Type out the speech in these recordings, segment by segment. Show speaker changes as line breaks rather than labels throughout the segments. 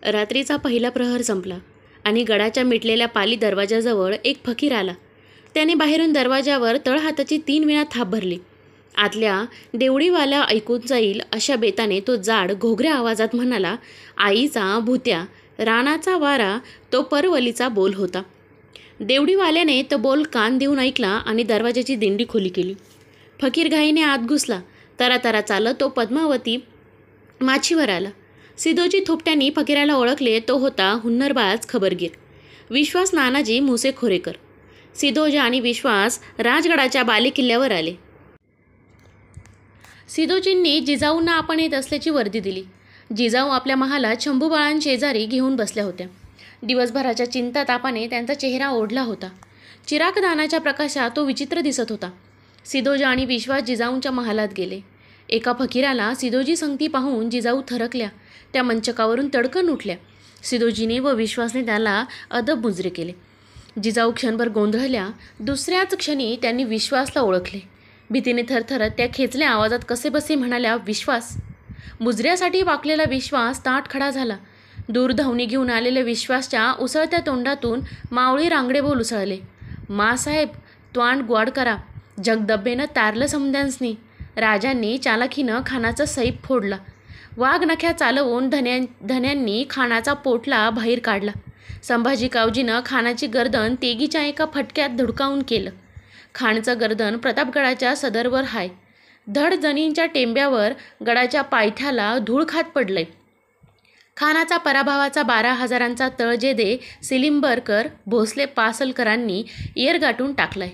रात्रीचा पहिला प्रहर संपला आणि गडाच्या मिटलेल्या पाली दरवाजाजवळ एक फकीर आला. त्याने बाहेरून दरवाजावर तळहाताची 3 वेळा थाप भरली. आतल्या देवडीवाला ऐकून जाईल अशा बेताने तो जाड घोगऱ्या आवाजात म्हणाला, आईचा भूत्या, रानाचा वारा तो परवलीचा बोल होता. देवडीवाल्याने तो बोल कान देऊन ऐकला आणि दरवाजाची दिंडी खुली केली. फकीर घाईने आत घुसला. तरा चालत तो पद्मावती माचीवर आला. सिदोजी थोपट्यांनी फकीराला ओळखले. तो होता हुन्नरबाज खबरगीर विश्वास नानाजी मुसेखोरेकर. सिदोजी आणि विश्वास राजगडाच्या बालेकिल्ल्यावर आले. सिदोजींनी जिजाऊंना आपण येत असल्याची वर्दी दिली. जिजाऊ आपल्या महालात शंभूबाळांशेजारी घेऊन बसल्या होत्या. दिवसभराच्या चिंता तापाने त्यांचा चेहरा ओढला होता. चिरागदानाच्या प्रकाशात तो विचित्र दिसत होता. सिदोजी आणि विश्वास जिजाऊंच्या महालात गेले. एका फकीराला सिदोजी संगती पाहून जिजाऊ थरकल्या. त्या मंचकावरून तडकन उठल्या. सिदोजीने व विश्वासने त्याला अदब मुजरे केले. जिजाऊ क्षणभर गोंधळल्या. दुसऱ्याच क्षणी त्यांनी विश्वासला ओळखले. भीतीने थरथरत त्या खेचल्या आवाजात कसेबसे म्हणाल्या, विश्वास. मुजऱ्यासाठी वाकलेला विश्वास ताठ खडा झाला. दूर धावणी घेऊन आलेल्या विश्वासच्या उसळत्या तोंडातून मावळी रांगडे बोल उसळले. मासाहेब, त्वांड ग्वाड करा. जगदब्बेनं तारलं समद्यांसनी. राजांनी चालाखीनं खानाचा सैफ फोडला. वाघनख्या चालवून धन्यांनी खानाचा पोटला बाहेर काढला. संभाजी कावजीनं खानाची गर्दन तेगीच्या एका फटक्यात धुडकावून केलं. खानचं गर्दन प्रतापगडाच्या सदरवर हाय. धड जनींच्या टेंब्यावर गडाच्या पायथ्याला धूळ खात पडलंय. खानाचा पराभवाचा 12,000 तळजेदे सिलिंबरकर भोसले पासलकरांनी येर गाठून टाकलाय.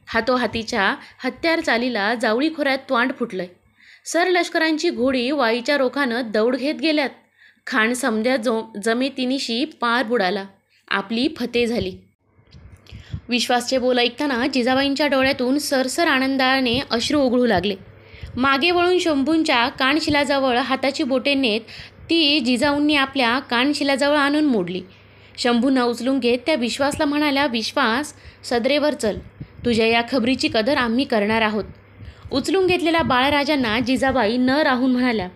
हातोहातीच्या हत्यार चालीला जावळी खोऱ्यात त्वांड फुटलंय. सरलष्करांची घोडी वाईच्या रोखानं दौड घेत गेल्यात. खान समद्या जमेतिनीशी पार बुडाला. आपली फते झाली. विश्वासचे बोल ऐकताना जिजाबाईंच्या डोळ्यातून सरसर आनंदाने अश्रू ओघळू लागले. मागे वळून शंभूंच्या कानशिलाजवळ हाताची बोटे नेत ती जिजाऊंनी आपल्या कानशिलाजवळ आणून मोडली. शंभूंना उचलून घेत त्या विश्वासला म्हणाल्या, विश्वास, सदरेवर चल. तुझ्या या खबरीची कदर आम्ही करणार आहोत. उचलून घेतलेल्या बाळराजांना जिजाबाई न राहून म्हणाल्या,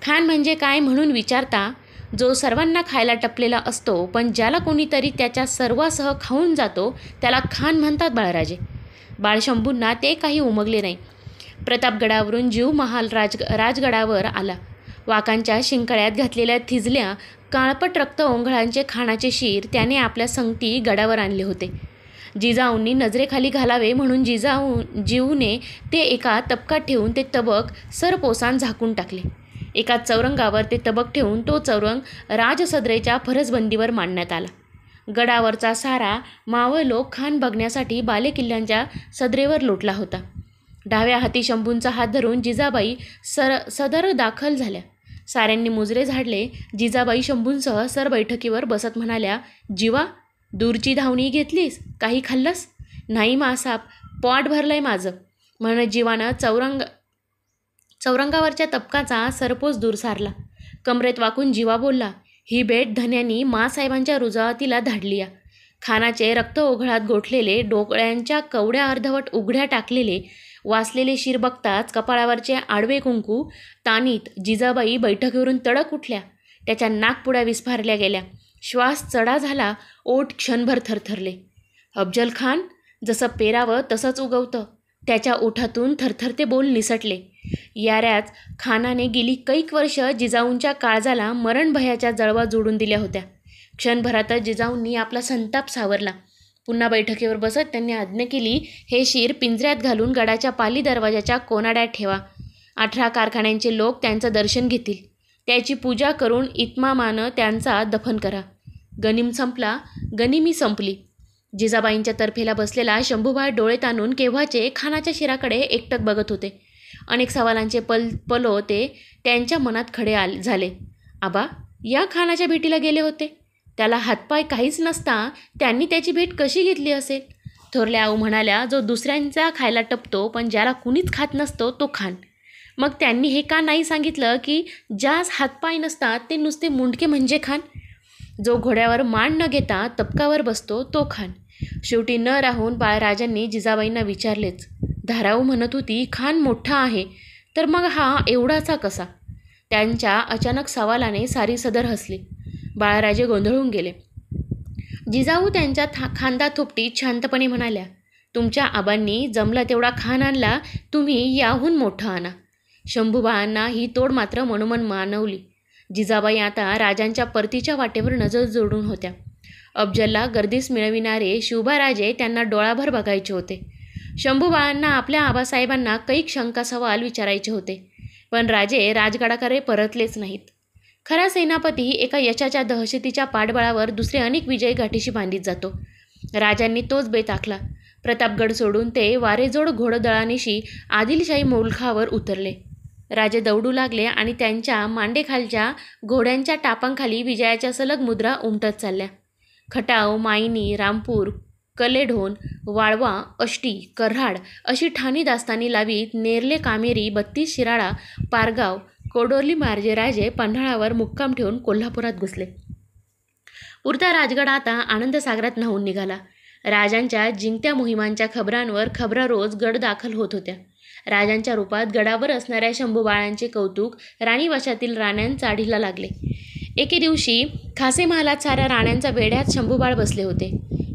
खान म्हणजे काय म्हणून विचारता? जो सर्वांना खायला टपलेला असतो, पण ज्याला कोणीतरी त्याच्या सर्वासह खाऊन जातो त्याला खान म्हणतात बाळराजे. बाळशंभूंना ते काही उमगले नाही. प्रतापगडावरून जीव महाल राजगडावर आला. वाकांच्या शिंकळ्यात घातलेल्या थिजल्या काळपट रक्त ओंघळांचे खानाचे शीर त्याने आपल्या संगती गडावर आणले होते. जिजाऊंनी नजरेखाली घालावे म्हणून जीवने ते एका तबकात ठेवून ते तबक सरपोसान झाकून टाकले. एका चौरंगावर ते तबक ठेवून तो चौरंग राजसदरेच्या फरसबंदीवर मांडण्यात आला. गडावरचा सारा मावळ लोक खान बघण्यासाठी बालेकिल्ल्यांच्या सदरेवर लोटला होता. डाव्या हाती शंभूंचा हात धरून जिजाबाई सदर दाखल झाल्या. साऱ्यांनी मुजरे झाडले. जिजाबाई शंभूंसह सर बैठकीवर बसत म्हणाल्या, जीवा, दूरची धावणी घेतलीस? काही खाल्लंस? नाही मासाप, पोट भरलंय माझं. म्हणत जीवानं चौरंगावरच्या तबकाचा सरपोस दूर सारला. कमरेत वाकून जीवा बोलला, ही भेट धन्यांनी मासाहेबांच्या रुजावतीला धाडली या. खानाचे रक्त ओघळात गोठलेले, डोळ्यांच्या कवड्या अर्धवट उघड्या टाकलेले, वाचलेले शिर बघताच कपाळावरचे आडवे कुंकू तानीत जिजाबाई बैठकीवरून तडक उठल्या. त्याच्या नाकपुड्या विस्फारल्या गेल्या. श्वास चढा झाला. ओठ क्षणभर थरथरले. अफजल खान जसं पेरावं तसंच उगवतं. त्याच्या ओठातून थरथरते बोल निसटले. याऱ्याच खानाने गेली कैक वर्ष जिजाऊंच्या काळजाला मरणभयाच्या जळवा जोडून दिल्या होत्या. क्षणभरातच जिजाऊंनी आपला संताप सावरला. पुन्हा बैठकीवर बसत त्यांनी आज्ञा केली, हे शीर पिंजऱ्यात घालून गडाच्या पाली दरवाजाच्या कोनाड्यात ठेवा. 18 कारखान्यांचे लोक त्यांचं दर्शन घेतील. त्याची पूजा करून इत्मामानं त्यांचा दफन करा. गनिम संपला, गनिमी संपली. जिजाबाईंच्या तर्फेला बसलेला शंभूबाई डोळे ताणून केव्हाचे खानाच्या शिराकडे एकटक बघत होते. अनेक सवालांचे पलो ते त्यांच्या मनात खडे झाले. आबा, या खानाच्या भेटीला गेले होते. त्याला हातपाय काहीच नसता त्यांनी त्याची भेट कशी घेतली असेल? थोरल्या आऊ म्हणाल्या, जो दुसऱ्यांचा खायला टपतो पण ज्याला कुणीच खात नसतो तो खान. मग त्यांनी हे का नाही सांगितलं की ज्यास हातपाय नसतात ते नुसते मुंडके म्हणजे खान? जो घोड्यावर मान न घेता तबकावर बसतो तो खान. शेवटी न राहून बाळराजांनी जिजाबाईंना विचारलेच. धाराऊ म्हणत होती, खान मोठा आहे तर मग हा एवढाचा कसा? त्यांच्या अचानक सवालाने सारी सदर हसली. बाळराजे गोंधळून गेले. जिजाऊ त्यांच्या खांदा थोपटीत शांतपणे म्हणाल्या, तुमच्या आबांनी जमला तेवढा खान आणला, तुम्ही याहून मोठं आणा. शंभूबाळांना ही तोड मात्र मनोमन मानवली. जिजाबाई आता राजांच्या परतीच्या वाटेवर नजर जोडून होत्या. अफजलला गर्दीस मिळविणारे शिवबाराजे त्यांना डोळाभर बघायचे होते. शंभूबाळांना आपल्या आबासाहेबांना कैक शंका सवाल विचारायचे होते, पण राजे राजगडाकडे परतलेच नाहीत. खरा सेनापती एका यशाच्या दहशतीच्या पाठबळावर दुसरे अनेक विजयी गाठीशी बांधित जातो. राजांनी तोच बेत आखला. प्रतापगड सोडून ते वारेजोड घोडदळानिशी आदिलशाही मुलखावर उतरले. राजे दौडू लागले आणि त्यांच्या मांडेखालच्या घोड्यांच्या टापांखाली विजयाच्या सलग मुद्रा उमटत चालल्या. खटाव, मायनी, रामपूर, कलेढोण, वाळवा, अष्टी, कर्हाड अशी ठाणी दास्तानी लावीत नेरले, कामेरी, 32 शिराळा, पारगाव, कोडोर्ली मार्जे राजे पन्हाळावर मुक्काम ठेवून कोल्हापुरात घुसले. पुरता राजगड आता आनंदसागरात न्हाऊन निघाला. राजांच्या जिंकत्या मोहिमांच्या खबरांवर खबरा रोज गड दाखल होत होत्या. राजांच्या रूपात गडावर असणाऱ्या शंभूबाळांचे कौतुक राणीवशातील राण्यांचा आढीला लागले. एके दिवशी खासे महालात साऱ्या राण्यांचा वेढ्यात शंभूबाळ बसले होते.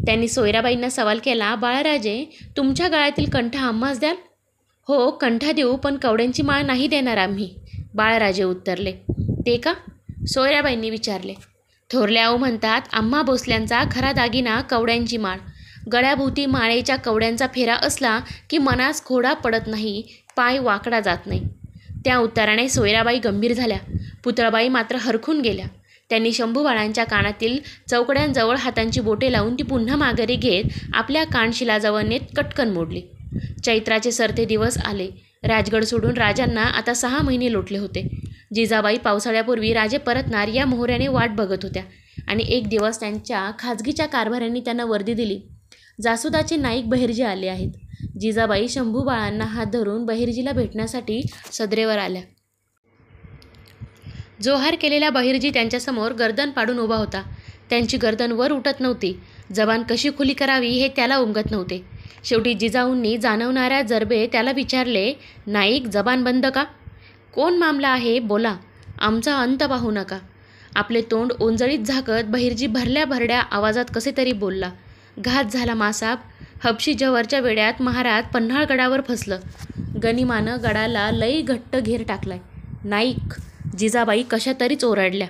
त्यांनी सोयराबाईंना सवाल केला, बाळराजे, तुमच्या गळ्यातील कंठ आम्हास द्याल? हो, कंठा देऊ, पण कवड्यांची माळ नाही देणार आम्ही, बाळराजे उत्तरले. ते का? सोयराबाईंनी विचारले. थोरल्या आऊ म्हणतात, आम्हा भोसल्यांचा खरा दागिना कवड्यांची माळ. गळ्याभोवती माळेच्या कवड्यांचा फेरा असला की मनास खोडा पडत नाही, पाय वाकडा जात नाही. त्या उत्तराने सोयराबाई गंभीर झाल्या. पुतळबाई मात्र हरखून गेल्या. त्यांनी शंभूबाळांच्या कानातील चौकड्यांजवळ हातांची बोटे लावून ती पुन्हा माघारी घेत आपल्या कानशिलाजवळ नेत कटकन मोडली. चैत्राचे सरते दिवस आले. राजगड सोडून राजांना आता 6 महिने लोटले होते. जिजाबाई पावसाळ्यापूर्वी राजे परतणार या मोहऱ्याने वाट बघत होत्या आणि एक दिवस त्यांच्या खाजगीच्या कारभाऱ्यांनी त्यांना वर्दी दिली. जासुदाचे नाईक बहिर्जी आले आहेत. जिजाबाई शंभूबाळांना हात धरून बहिर्जीला भेटण्यासाठी सदरेवर आल्या. जोहार केलेला बहिर्जी त्यांच्यासमोर गर्दन पाडून उभा होता. त्यांची गर्दन वर उठत नव्हती. जबान कशी खुली करावी हे त्याला उमगत नव्हते. शेवटी जिजाऊंनी जाणवणाऱ्या जरबे त्याला विचारले, नाईक, जबान बंद का? कोण मामला आहे, बोला, आमचा अंत पाहू नका. आपले तोंड ओंजळीत झाकत बहिर्जी भरल्या भरड्या आवाजात कसे तरी बोलला. घात झाला मासाब. हबशी जव्हरच्या वेड्यात महाराज पन्हाळगडावर फसलं. गनिमानं गडाला लई घट्ट घेर टाकलाय. नाईक, जिजाबाई कशा तरीच ओरडल्या.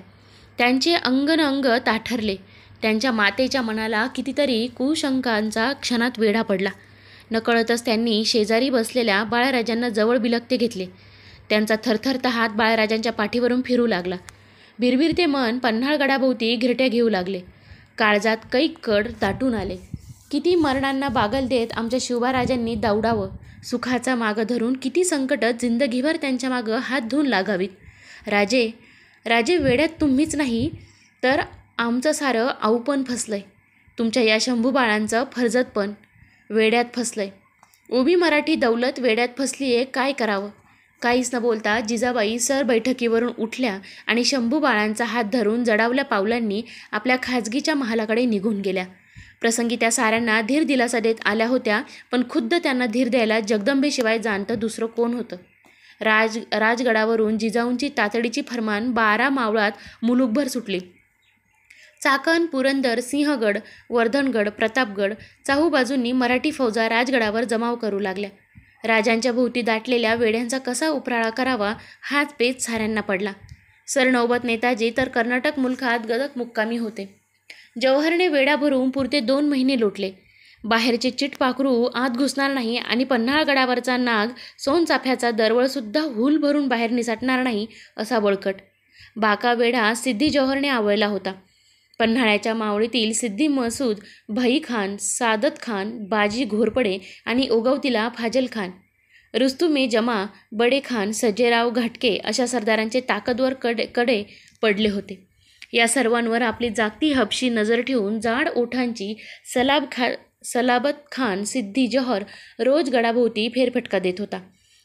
त्यांचे अंग ताठरले. त्यांच्या मातेच्या मनाला कितीतरी कुशंकांचा क्षणात वेढा पडला. नकळतच त्यांनी शेजारी बसलेल्या बाळराजांना जवळ बिलगते घेतले. त्यांचा थरथरता हात बाळराजांच्या पाठीवरून फिरू लागला. भिरभिरते मन पन्हाळगडाभोवती घिरट्या घेऊ लागले. काळजात कैक कड दाटून आले. किती मरणांना बागल देत आमच्या शिवबाराजांनी दौडावं. सुखाचा मागं धरून किती संकटच जिंदगीभर त्यांच्या मागं हात धुवून लागावीत. राजे, वेड्यात तुम्हीच नाही तर आमचं सारं आऊपण फसलंय. तुमच्या या शंभूबाळांचं फर्जतपण वेड्यात फसलंय. उभी मराठी दौलत वेड्यात फसलीये, काय करावं? काहीच न बोलता जिजाबाई सर बैठकीवरून उठल्या आणि शंभूबाळांचा हात धरून जडावल्या पावलांनी आपल्या खाजगीच्या महालाकडे निघून गेल्या. प्रसंगी त्या साऱ्यांना धीर दिलासा देत आल्या होत्या, पण खुद्द त्यांना धीर द्यायला जगदंबेशिवाय जाणतं दुसरं कोण होतं? राजगडावरून जिजाऊंची तातडीची फरमान 12 मावळात मुलूकभर सुटली. चाकण, पुरंदर, सिंहगड, वर्धनगड, प्रतापगड चाहूबाजूंनी मराठी फौजा राजगडावर जमाव करू लागल्या. राजांच्या भोवती दाटलेल्या वेड्यांचा कसा उपराळा करावा हाच पेच साऱ्यांना पडला. सरनौबत नेताजी तर कर्नाटक मुलखात गदक मुक्कामी होते. जव्हरने वेढा भरून पुरते 2 महिने लोटले. बाहेरचे चिटपाखरू आत घुसणार नाही आणि पन्हाळगडावरचा नाग सोनचाफ्याचा दरवळसुद्धा हुल भरून बाहेर निसटणार नाही असा बळकट. बाका वेढा सिद्धी जव्हरने आवळला होता. पन्हाळ्याच्या मावळीतील सिद्धी मसूद, भईखान, सादत खान, बाजी घोरपडे आणि ओगवतीला फाजल खान, रुस्तुमे जमा, बडे खान, सज्जेराव घाटके अशा सरदारांचे ताकदवर कडे पडले होते. या सर्वांवर आपली जागती हबशी नजर ठेवून जाड ओठांची सलाबत खान सिद्धी जव्हर रोज गडाभोवती फेरफटका देत होता.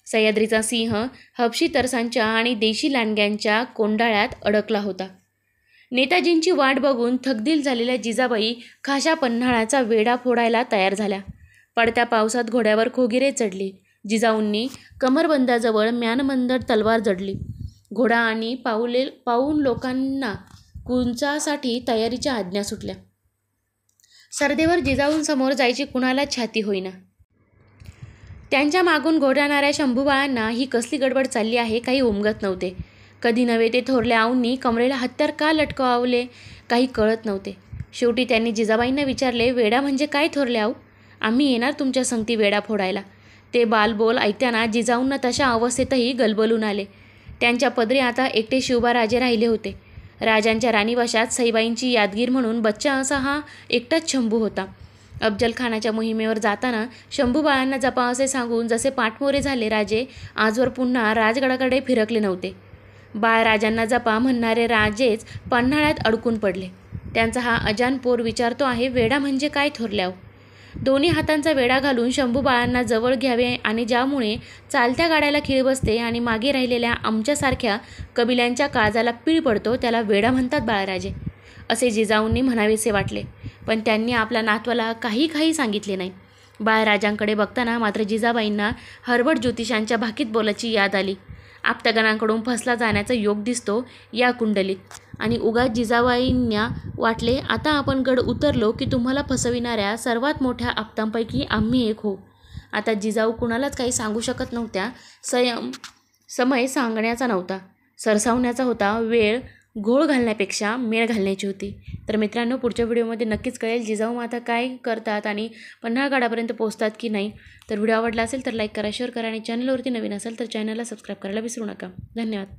सह्याद्रीचा सिंह हबशी तरसांच्या आणि देशी लांडग्यांच्या कोंडाळ्यात अडकला होता. नेताजींची वाट बघून थकदिल झालेल्या जिजाबाई खाशा पन्हाळाचा वेढा फोडायला तयार झाल्या. पडत्या पावसात घोड्यावर खोगिरे चढली. जिजाऊंनी कमरबंदाजवळ म्यानमंद तलवार जडली. घोडा आणि पाऊण लोकांना कुंचासाठी तयारीच्या आज्ञा सुटल्या. सरदेवर जिजाऊंसमोर जायची कुणालाच छाती होईना. त्यांच्या मागून घोटाणाऱ्या शंभूबाळांना ही कसली गडबड चालली आहे काही उमगत नव्हते. कधी नव्हे ते थोरल्या आऊंनी कमरेला हत्यार का लटकवले काही कळत नव्हते. शेवटी त्यांनी जिजाबाईंना विचारले, वेडा म्हणजे काय थोरल्या आऊ? आम्ही येणार तुमच्या संगती वेडा फोडायला. ते बालबोल ऐकताना जिजाऊंना तशा अवस्थेतही गलबलून आले. त्यांच्या पदरी आता एकटे शिवबाराजे राहिले होते. राजांच्या राणीवशात सईबाईंची यादगीर म्हणून बच्चा असा हा एकटाच शंभू होता. अफजलखानाच्या मोहिमेवर जाताना शंभूबाळांना जपा असे सांगून जसे पाठमोरे झाले राजे आजवर पुन्हा राजगडाकडे फिरकले नव्हते. बाळराजांना जपा म्हणणारे राजेच पन्हाळ्यात अडकून पडले. त्यांचा हा अजान पोर विचारतो आहे, वेडा म्हणजे काय थोरल्याव? दोन्ही हातांचा वेढा घालून शंभूबाळांना जवळ घ्यावे आणि ज्यामुळे चालत्या गाड्याला खीळ बसते आणि मागे राहिलेल्या आमच्यासारख्या कबिल्यांच्या काळजाला पीळ पडतो त्याला वेडा म्हणतात बाळराजे, असे जिजाऊंनी म्हणावेसे वाटले. पण त्यांनी आपल्या नातवाला काही सांगितले नाही. बाळराजांकडे बघताना मात्र जिजाबाईंना हरबट ज्योतिषांच्या भाकीत बोलाची याद आली. आप्तगणांकडून फसला जाण्याचा योग दिसतो या कुंडलीत आणि उगाच जिजाबाईंना वाटले, आता आपण गड उतरलो की तुम्हाला फसविणाऱ्या सर्वात मोठ्या आप्तांपैकी आम्ही एक होऊ. आता जिजाऊ कुणालाच काही सांगू शकत नव्हत्या. समय सांगण्याचा नव्हता, सरसावण्याचा होता. वेळ घोळ घालण्यापेक्षा मेळ घालण्याची होती. तर मित्रांनो, पुढच्या व्हिडिओमध्ये नक्कीच कळेल जिजाऊ माता काय करतात आणि पन्हाळगडापर्यंत पोहोचतात की नाही. तर व्हिडिओ आवडला असेल तर लाईक करा, शेअर करा आणि चॅनलवरती नवीन असेल तर चॅनलला सबस्क्राईब करायला विसरू नका. धन्यवाद.